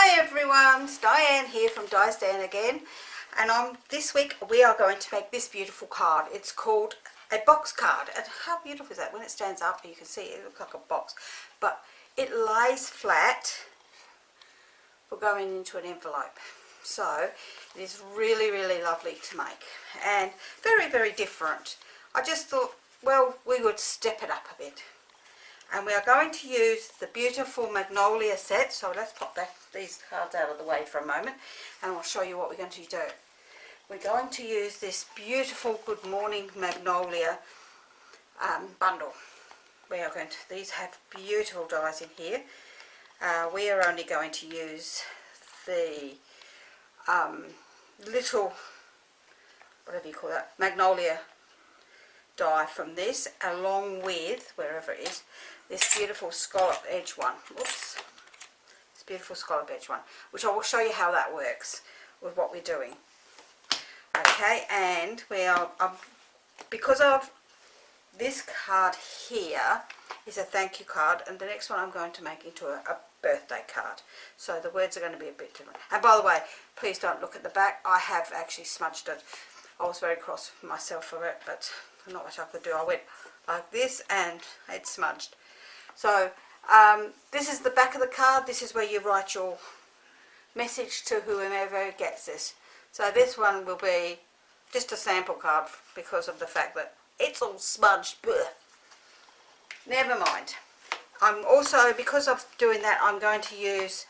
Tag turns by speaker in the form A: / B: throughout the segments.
A: Hi everyone, it's Diane here from Diane again, and this week we are going to make this beautiful card. It's called a box card, and how beautiful is that? When it stands up you can see it looks like a box, but it lays flat for going into an envelope. So it is really lovely to make and very different. I just thought, well, we would step it up a bit. And we are going to use the beautiful Magnolia set. So let's pop these cards out of the way for a moment and I'll show you what we're going to do. We're going to use this beautiful Good Morning Magnolia bundle. We are going to, these have beautiful dies in here. We are only going to use the little, whatever you call that, Magnolia die from this, along with, wherever it is, this beautiful scallop edge one. Oops. This beautiful scallop edge one, which I will show you how that works with what we're doing. Okay, and we are, because of this card here is a thank you card, and the next one I'm going to make into a birthday card. So the words are going to be a bit different. And by the way, please don't look at the back. I have actually smudged it. I was very cross with myself for it, but not much I could do. I went like this and it's smudged. So this is the back of the card. This is where you write your message to whomever gets this. So this one will be just a sample card because of the fact that it's all smudged. Blech. Never mind. I'm also, because of doing that, I'm going to use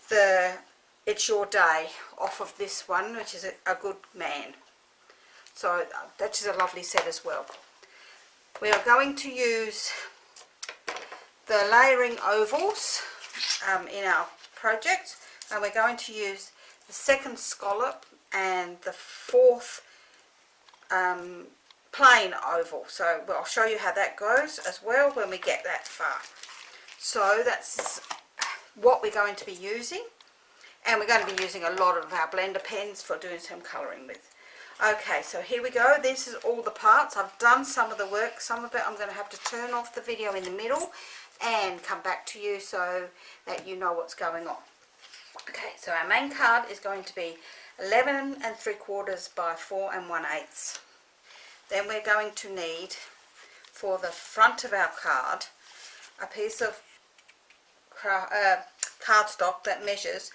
A: the It's Your Day off of this one, which is a good man. So that is a lovely set as well. We are going to use the layering ovals in our project, and we're going to use the second scallop and the fourth plain oval. So I'll show you how that goes as well when we get that far. So that's what we're going to be using, and we're going to be using a lot of our blender pens for doing some colouring with. Okay, so here we go. This is all the parts. I've done some of the work. Some of it I'm going to have to turn off the video in the middle and come back to you so that you know what's going on. Okay, so our main card is going to be 11 3/4 by 4 1/8. Then we're going to need, for the front of our card, a piece of cardstock that measures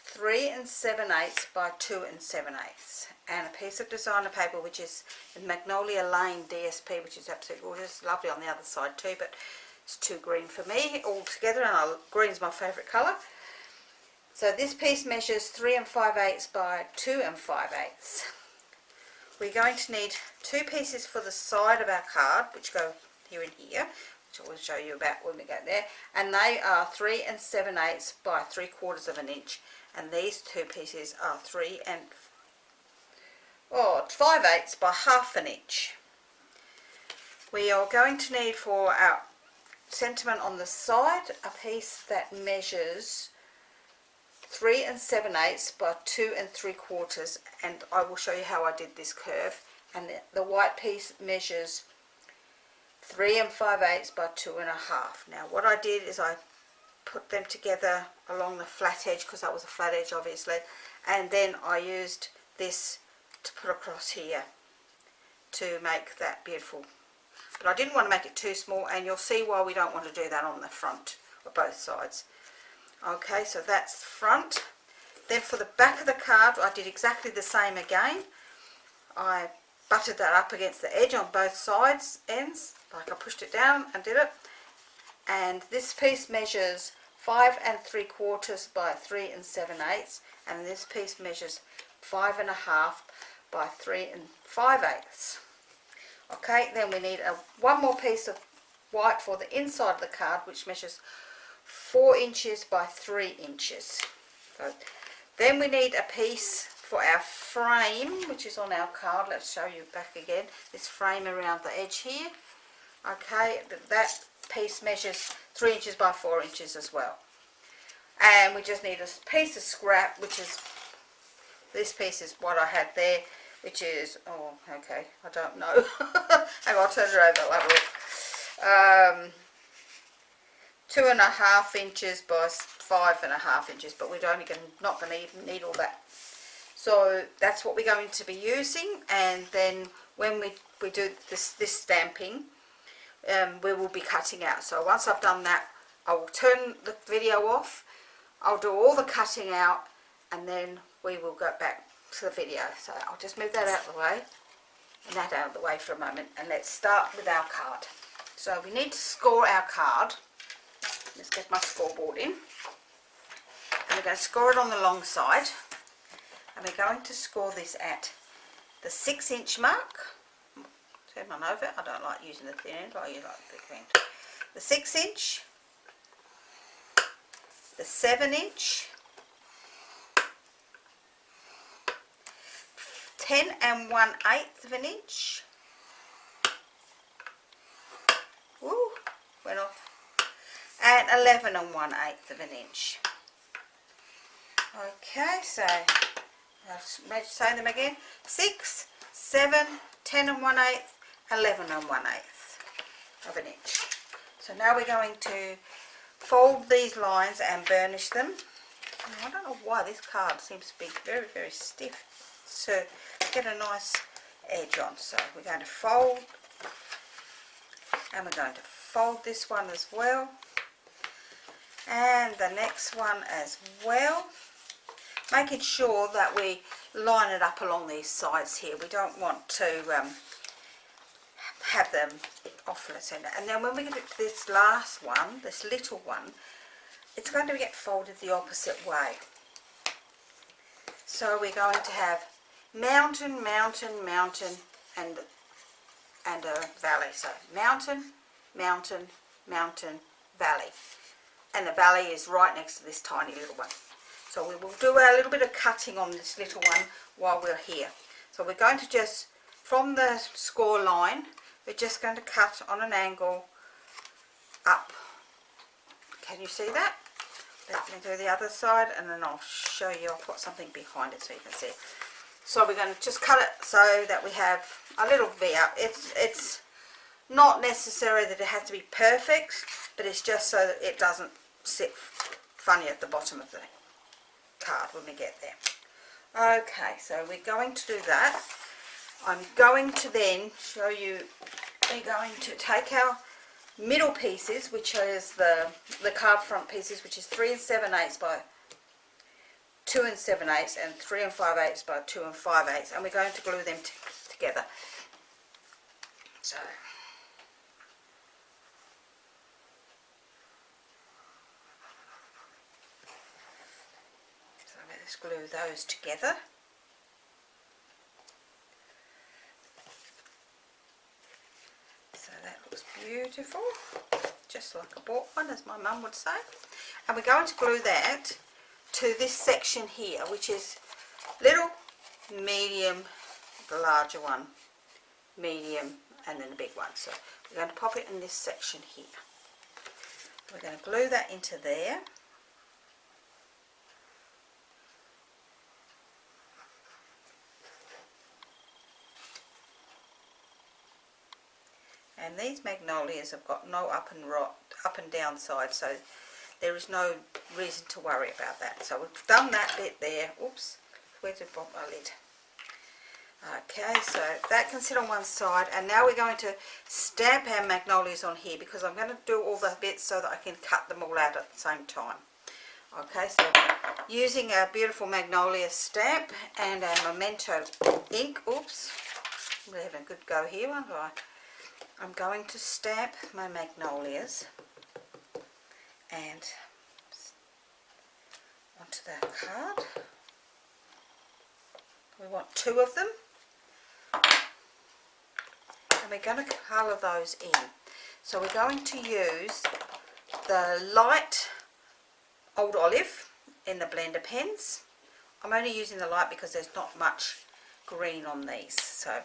A: 3 7/8 by 2 7/8, and a piece of designer paper which is in Magnolia Lane DSP, which is absolutely gorgeous, lovely on the other side too, but it's too green for me altogether, and green's my favourite colour. So this piece measures 3 5/8 by 2 5/8. We're going to need two pieces for the side of our card, which go here and here, which I will show you about when we go there, and they are 3 7/8 by 3/4 inch. And these two pieces are 3 5/8 by 1/2 inch. We are going to need, for our sentiment on the side, a piece that measures 3 7/8 by 2 3/4, and I will show you how I did this curve. And the white piece measures 3 5/8 by 2 1/2. Now what I did is I put them together along the flat edge, because that was a flat edge obviously, and then I used this to put across here to make that beautiful, but I didn't want to make it too small, and you'll see why we don't want to do that on the front or both sides. Okay, so that's the front. Then for the back of the card I did exactly the same again. I butted that up against the edge on both sides ends, like I pushed it down and did it. And this piece measures 5 3/4 by 3 7/8, and this piece measures 5 1/2 by 3 5/8. Okay, then we need one more piece of white for the inside of the card, which measures 4 inches by 3 inches. So then we need a piece for our frame, which is on our card. Let's show you back again. This frame around the edge here. Okay, that piece measures 3 inches by 4 inches as well. And we just need a piece of scrap, which is, this piece is what I had there, which is, oh okay, I don't know. Hang on, I'll turn it over, I'll have a look. 2.5 inches by 5.5 inches, but we're only not going to even need all that. So that's what we're going to be using, and then when we do this stamping, we will be cutting out. So once I've done that, I will turn the video off, I'll do all the cutting out, and then we will go back to the video. So I'll just move that out of the way, and that out of the way for a moment, and let's start with our card. So we need to score our card. Let's get my scoreboard in, and we're going to score it on the long side, and we're going to score this at the 6-inch mark. Turn one over. I don't like using the thin end, I like the thick end. The 6-inch, the 7-inch, 10 1/8 of an inch. Woo, went off. And 11 1/8 of an inch. Okay, so I'll say them again. 6, 7, 10 1/8, 11 1/8 of an inch. So now we're going to fold these lines and burnish them. I don't know why this card seems to be very, very stiff. So get a nice edge on. So we're going to fold, and we're going to fold this one as well, and the next one as well, making sure that we line it up along these sides here. We don't want to have them off the centre. And then when we get to this last one, this little one, it's going to get folded the opposite way. So we're going to have mountain, mountain, mountain, and a valley. So mountain, mountain, mountain, valley. And the valley is right next to this tiny little one. So we will do a little bit of cutting on this little one while we're here. So we're going to just, from the score line, we're just going to cut on an angle up. Can you see that? Let me do the other side, and then I'll show you. I'll put something behind it so you can see it. So we're going to just cut it so that we have a little V up. It's not necessary that it has to be perfect, but it's just so that it doesn't sit funny at the bottom of the card when we get there. Okay, so we're going to do that. I'm going to then show you, we're going to take our middle pieces, which is the card front pieces, which is 3 7/8 by 2 7/8 and 3 5/8 by 2 5/8, and we're going to glue them together. So let's glue those together. So that looks beautiful, just like a bought one, as my mum would say. And we're going to glue that to this section here, which is little, medium, the larger one, medium, and then the big one. So we're going to pop it in this section here. We're going to glue that into there. And these magnolias have got no up and down side, so there is no reason to worry about that. So we've done that bit there. Oops, where did I put my lid? Okay, so that can sit on one side, and now we're going to stamp our magnolias on here, because I'm going to do all the bits so that I can cut them all out at the same time. Okay, so using our beautiful magnolia stamp and our memento ink. Oops, we're having a good go here, aren't I? I'm going to stamp my magnolias and onto that card. We want 2 of them, and we're going to colour those in. So we're going to use the light Old Olive in the blender pens. I'm only using the light because there's not much green on these. So,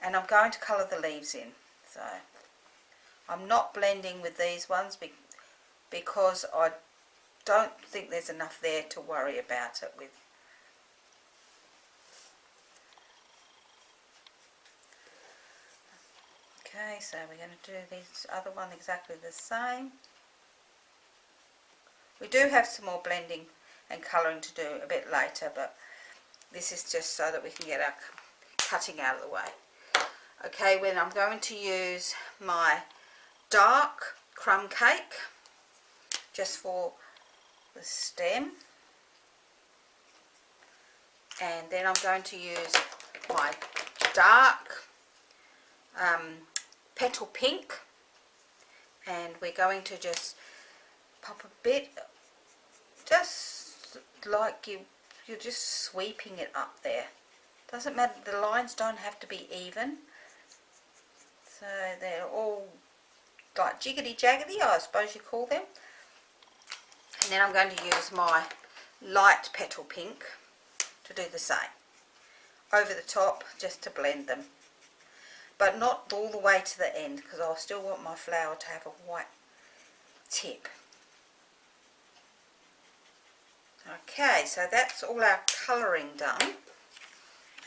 A: and I'm going to colour the leaves in. So I'm not blending with these ones because I don't think there's enough there to worry about it with. Okay, so we're going to do this other one exactly the same. We do have some more blending and colouring to do a bit later, but this is just so that we can get our cutting out of the way. Okay, then I'm going to use my dark crumb cake just for the stem, and then I'm going to use my dark petal pink, and we're going to just pop a bit, just like you're just sweeping it up there. Doesn't matter, the lines don't have to be even, so they're all like jiggity jaggedy, I suppose you call them. And then I'm going to use my light petal pink to do the same over the top, just to blend them, but not all the way to the end, because I still want my flower to have a white tip. Okay, so that's all our colouring done.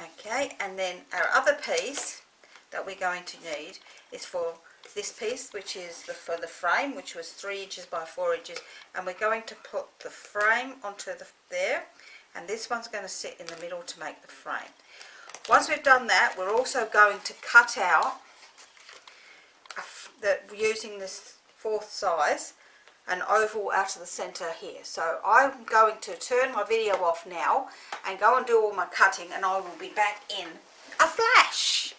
A: Okay, and then our other piece that we're going to need is for this piece, which is for the frame, which was 3 inches by 4 inches, and we're going to put the frame onto there, and this one's going to sit in the middle to make the frame. Once we've done that, we're also going to cut out using this 4th size, an oval out of the centre here. So I'm going to turn my video off now and go and do all my cutting, and I will be back in a flash.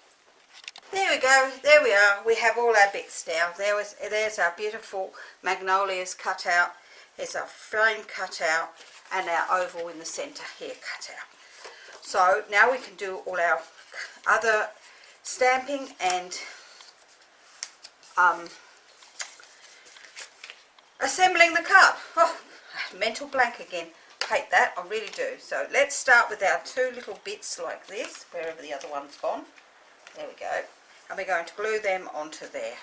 A: There we go, there we are, we have all our bits now. There's our beautiful magnolias cut out, there's our frame cut out, and our oval in the centre here cut out. So now we can do all our other stamping and assembling the card. Oh, mental blank again. Hate that, I really do. So let's start with our 2 little bits like this, wherever the other one's gone. There we go. And we're going to glue them onto there.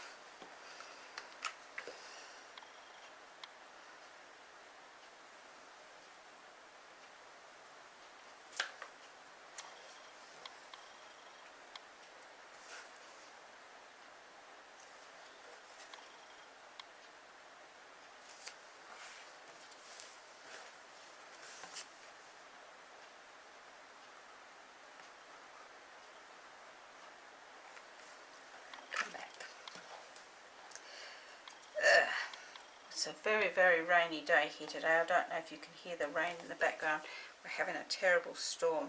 A: It's a very, very rainy day here today. I don't know if you can hear the rain in the background. We're having a terrible storm.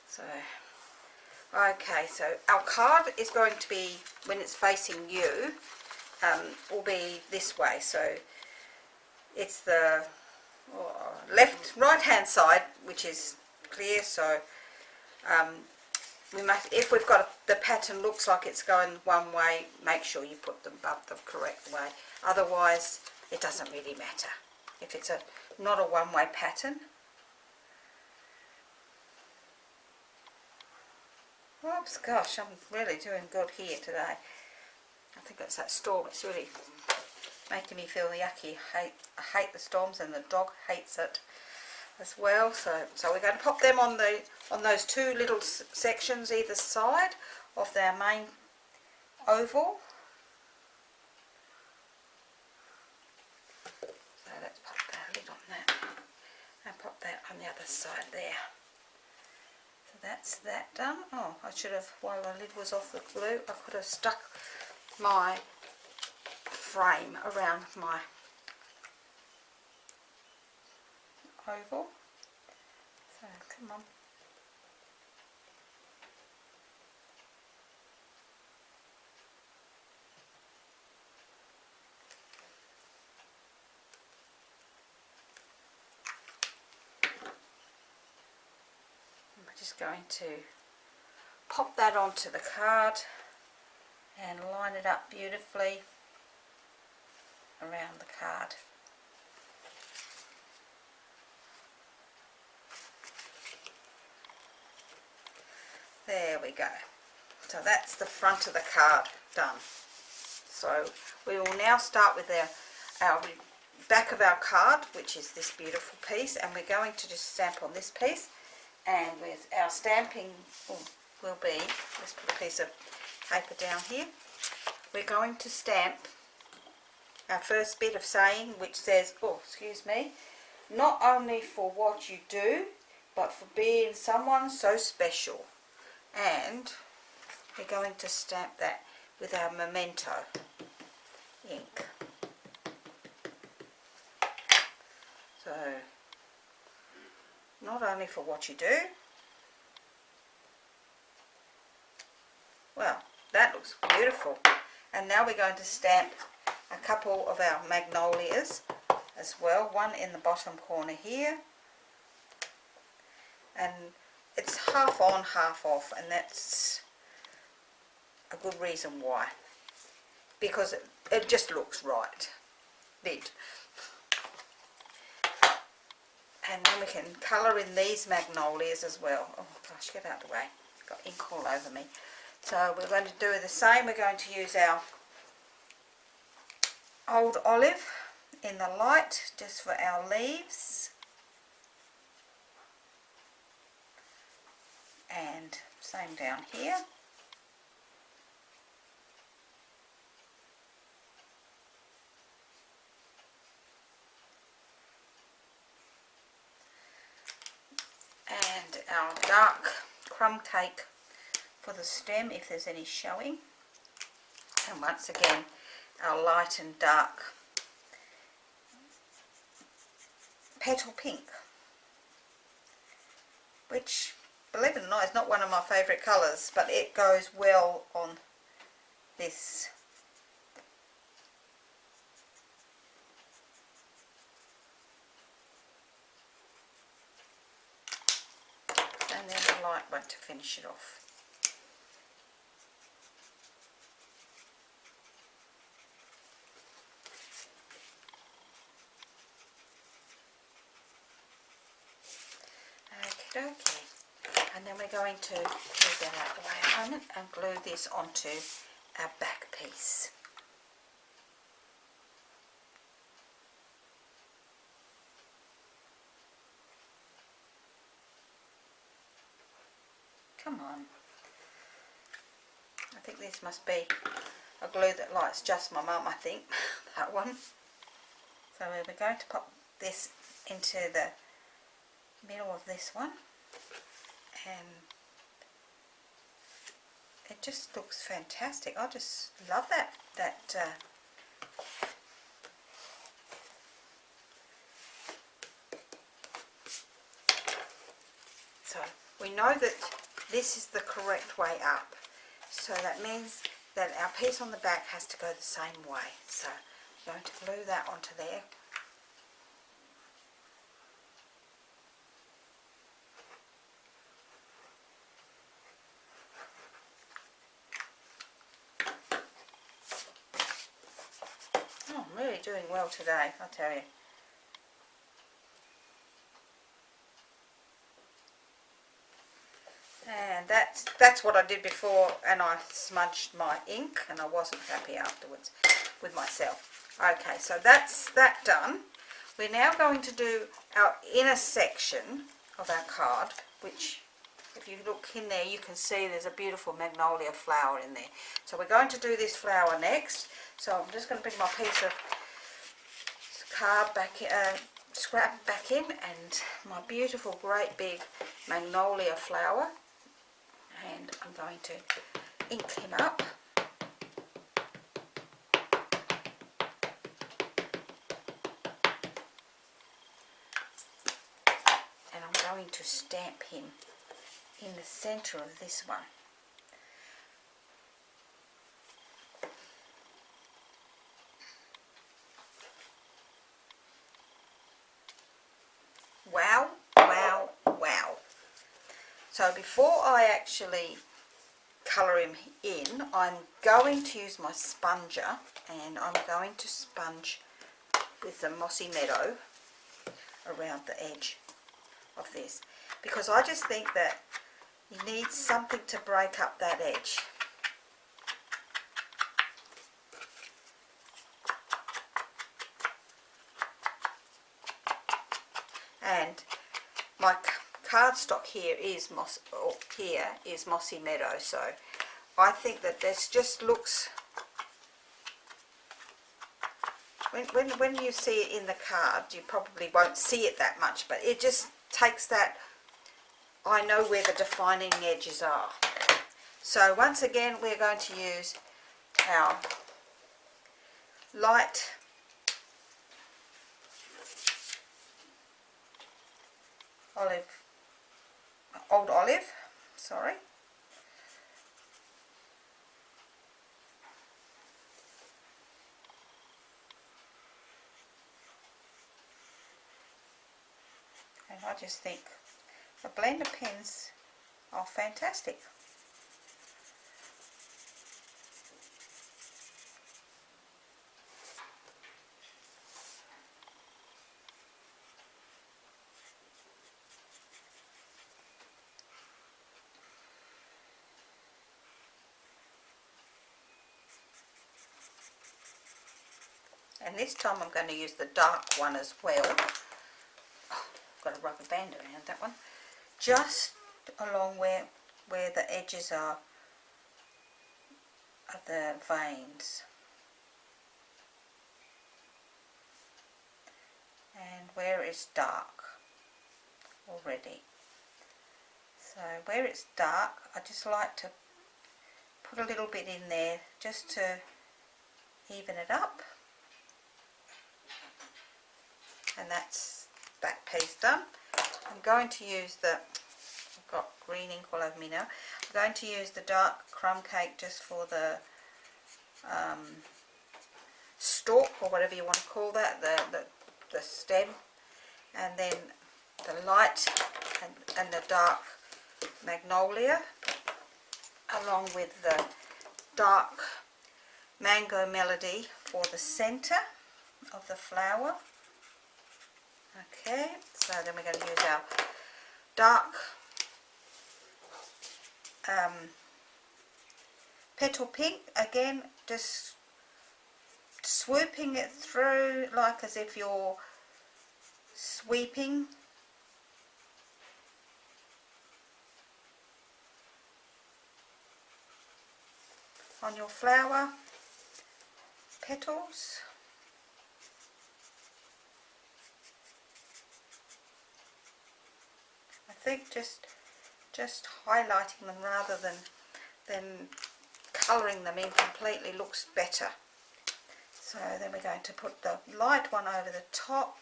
A: So, okay, so our card is going to be, when it's facing you, will be this way. So it's the right hand side, which is clear. So we must, if we've got the pattern looks like it's going one way, make sure you put them up the correct way. Otherwise, it doesn't really matter if it's not a one-way pattern. Oops, gosh, I'm really doing good here today. I think it's that storm. It's really making me feel yucky. I hate the storms, and the dog hates it as well. So we're going to pop them on those 2 little sections either side of their main oval. So let's pop that lid on that and pop that on the other side there. So that's that done. Oh, I should have, while the lid was off the glue, I could have stuck my frame around my oval. So come on. We're just going to pop that onto the card and line it up beautifully around the card. There we go. So that's the front of the card done. So we will now start with our back of our card, which is this beautiful piece, and we're going to just stamp on this piece, and with our stamping will be, let's put a piece of paper down here, we're going to stamp our first bit of saying, which says, oh, excuse me, not only for what you do, but for being someone so special. And we're going to stamp that with our Memento ink. So, not only for what you do. Well, that looks beautiful. And now we're going to stamp a couple of our magnolias as well. One in the bottom corner here. And it's half on, half off, and that's a good reason why. Because it just looks right. Did. And then we can colour in these magnolias as well. Oh gosh, get out of the way. Got ink all over me. So we're going to do the same. We're going to use our old olive in the light just for our leaves. And same down here. And our dark crumb cake for the stem, if there's any showing. And once again, our light and dark petal pink, which, believe it or not, is not one of my favourite colours, but it goes well on this. And then the light one to finish it off. Okay, and then we're going to move that out of the way a moment and glue this onto our back piece. Come on. I think this must be a glue that likes just my mum, I think, that one. So we're going to pop this into the middle of this one, and it just looks fantastic. I just love that so we know that this is the correct way up, so that means that our piece on the back has to go the same way. So I'm going to glue that onto there. Oh, I'm really doing well today, I tell you. And that's what I did before, and I smudged my ink and I wasn't happy afterwards with myself. Okay, so that's that done. We're now going to do our inner section of our card, which, if you look in there, you can see there's a beautiful magnolia flower in there. So we're going to do this flower next. So I'm just going to bring my piece of card back, scrap back in, and my beautiful great big magnolia flower, and I'm going to ink him up. And I'm going to stamp him in the centre of this one. Wow, wow, wow. So before I actually colour him in, I'm going to use my sponger, and I'm going to sponge with the Mossy Meadow around the edge of this, because I just think that you need something to break up that edge. And my cardstock here is Mossy Meadow, so I think that this just looks when you see it in the card, you probably won't see it that much, but it just takes that, I know where the defining edges are. So once again, we're going to use our light old olive, sorry. And I just think the blender pens are fantastic. And this time I'm going to use the dark one as well. Oh, got a rubber band around that one. Just along where the edges are of the veins. And where it's dark already. So where it's dark, I just like to put a little bit in there just to even it up. And that's that piece done. I'm going to use I've got green ink all over me now. I'm going to use the dark crumb cake just for the stalk, or whatever you want to call that, the stem, and then the light and the dark magnolia, along with the dark mango melody for the center of the flower. Okay, so then we're going to use our dark petal pink, again just swooping it through like as if you're sweeping. On your flower petals. I think just highlighting them rather than colouring them in completely looks better. So then we're going to put the light one over the top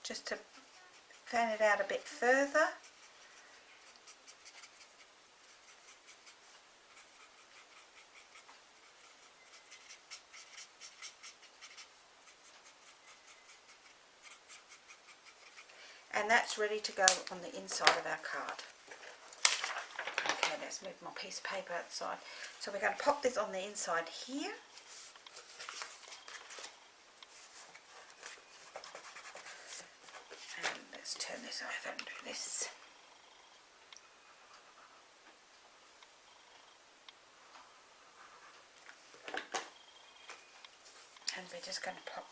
A: just to fan it out a bit further. And that's ready to go on the inside of our card. Okay, let's move my piece of paper outside. So we're going to pop this on the inside here. And let's turn this over and do this. And we're just going to pop,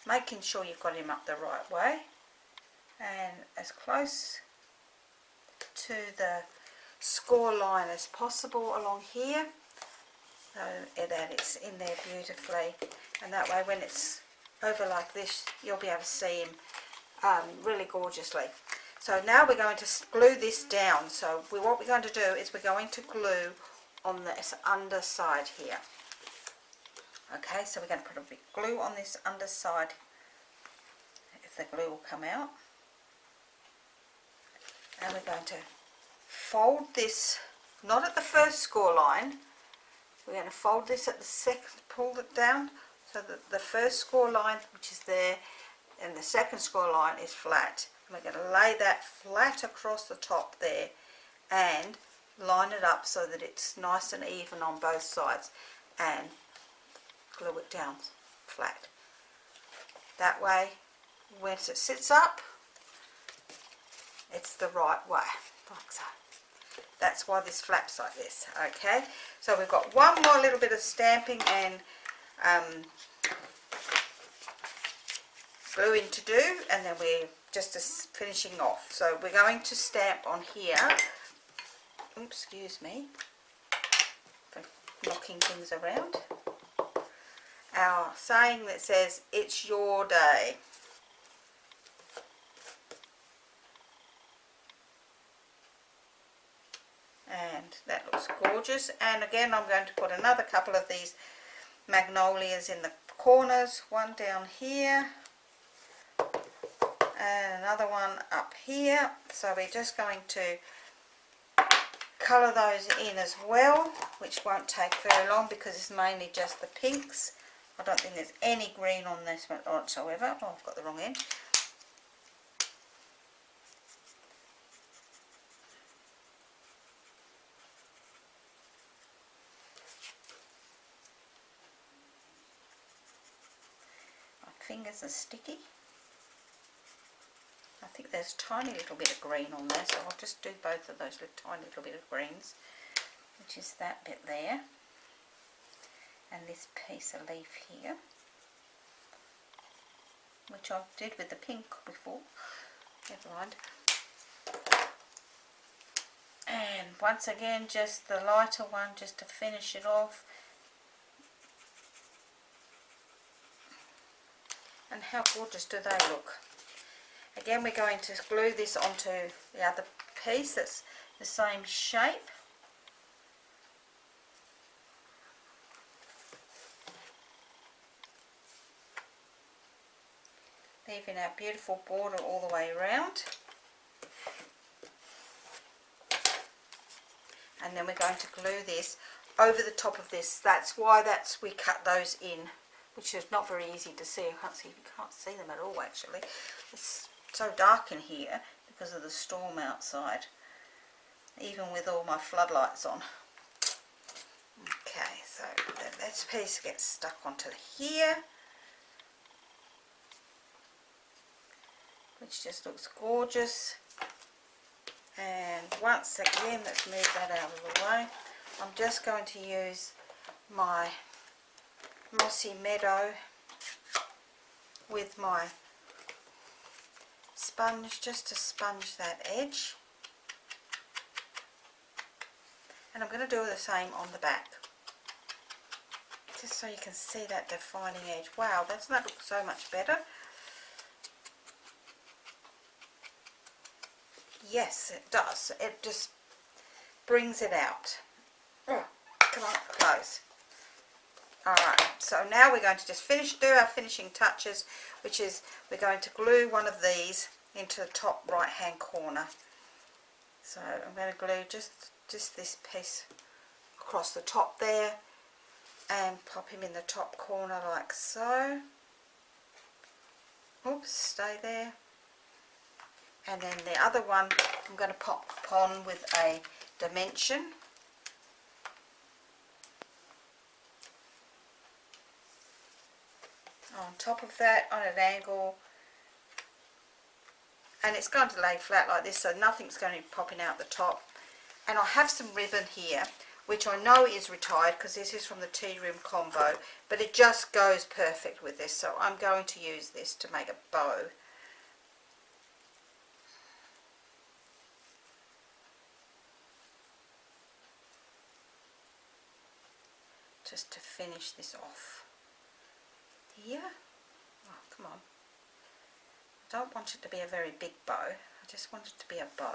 A: making sure you've got him up the right way. And as close to the score line as possible along here, so that it's in there beautifully, and that way when it's over like this you'll be able to see him really gorgeously. So now we're going to glue this down. So what we're going to do is we're going to glue on this underside here. Okay, so we're going to put a bit of glue on this underside, if the glue will come out. And we're going to fold this, not at the first score line, we're going to fold this at the second, pull it down so that the first score line, which is there, and the second score line is flat. And we're going to lay that flat across the top there and line it up so that it's nice and even on both sides, and glue it down flat. That way, once it sits up, it's the right way, like so. That's why this flaps like this. Okay, so we've got one more little bit of stamping and gluing to do, and then we're just finishing off. So we're going to stamp on here. Oops, excuse me for knocking things around. our saying that says, "It's your day." And that looks gorgeous. And again, I'm going to put another couple of these magnolias in the corners, one down here and another one up here. So we're just going to colour those in as well, which won't take very long because it's mainly just the pinks. I don't think there's any green on this one whatsoever. Oh, I've got the wrong end. My fingers are sticky. I think there's a tiny little bit of green on there, so I'll just do both of those with tiny little bit of greens, which is that bit there, and this piece of leaf here, which I did with the pink before. Never mind. And once again, just the lighter one, just to finish it off. And how gorgeous do they look? Again, we're going to glue this onto the other piece that's the same shape. Leaving our beautiful border all the way around. And then we're going to glue this over the top of this. That's why we cut those in, which is not very easy to see. You can't see them at all actually. It's so dark in here because of the storm outside, even with all my floodlights on. Okay, so this piece gets stuck onto here, which just looks gorgeous. And once again, let's move that out of the way. I'm just going to use my Mossy Meadow with my sponge just to sponge that edge. And I'm going to do the same on the back, just so you can see that defining edge. Wow, doesn't that look so much better? Yes, it does. It just brings it out. Oh, come on, close. Alright, so now we're going to just do our finishing touches, which is we're going to glue one of these into the top right hand corner. So I'm going to glue just this piece across the top there and pop him in the top corner like so. Oops, stay there. And then the other one I'm going to pop on with a dimension. On top of that, on an angle, and it's going to lay flat like this, so nothing's going to be popping out the top. And I have some ribbon here, which I know is retired because this is from the tea room combo, but it just goes perfect with this, so I'm going to use this to make a bow. Just to finish this off here. Oh, come on. I don't want it to be a very big bow. I just want it to be a bow.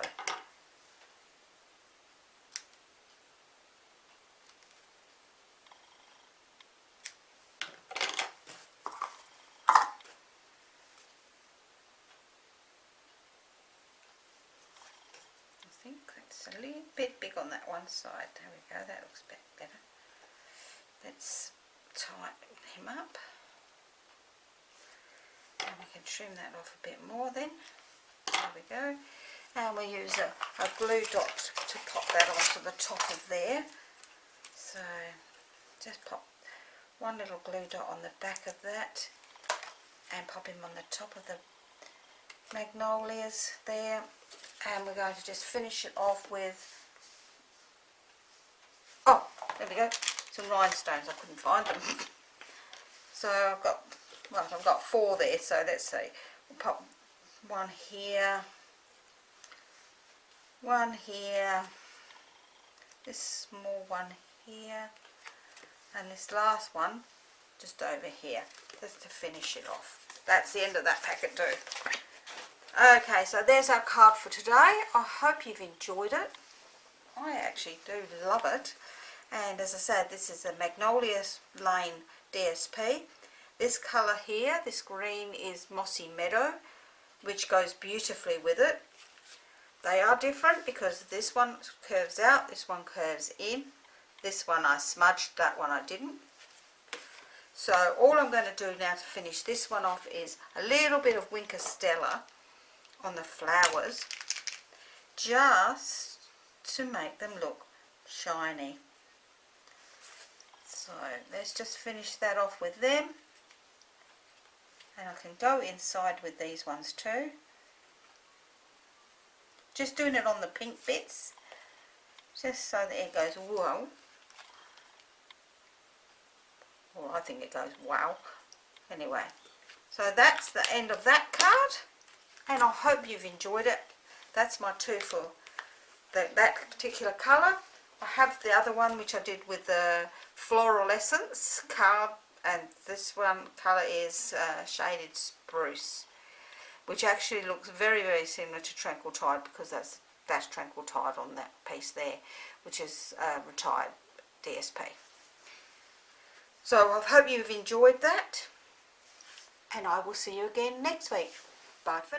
A: I think it's a little bit big on that one side. There we go. That looks a bit better. Let's tighten him up. And we can trim that off a bit more then. There we go. And we use a glue dot to pop that onto the top of there. So just pop one little glue dot on the back of that and pop him on the top of the magnolias there. And we're going to just finish it off with, oh, there we go, some rhinestones. I couldn't find them. So I've got 4 there, so let's see. We'll pop one here, this small one here, and this last one just over here, just to finish it off. That's the end of that packet too. Okay, so there's our card for today. I hope you've enjoyed it. I actually do love it. And as I said, this is a Magnolia Lane DSP. This colour here, this green, is Mossy Meadow, which goes beautifully with it. They are different because this one curves out, this one curves in. This one I smudged, that one I didn't. So all I'm going to do now to finish this one off is a little bit of Winker Stella on the flowers, just to make them look shiny. So let's just finish that off with them. And I can go inside with these ones too. Just doing it on the pink bits, just so that it goes whoa. Well, I think it goes wow. Anyway, so that's the end of that card, and I hope you've enjoyed it. That's my two for that particular colour. I have the other one which I did with the Floral Essence card, and this one colour is Shaded Spruce, which actually looks very, very similar to Tranquil Tide, because that's Tranquil Tide on that piece there, which is retired DSP. So I hope you've enjoyed that, and I will see you again next week. Bye for now.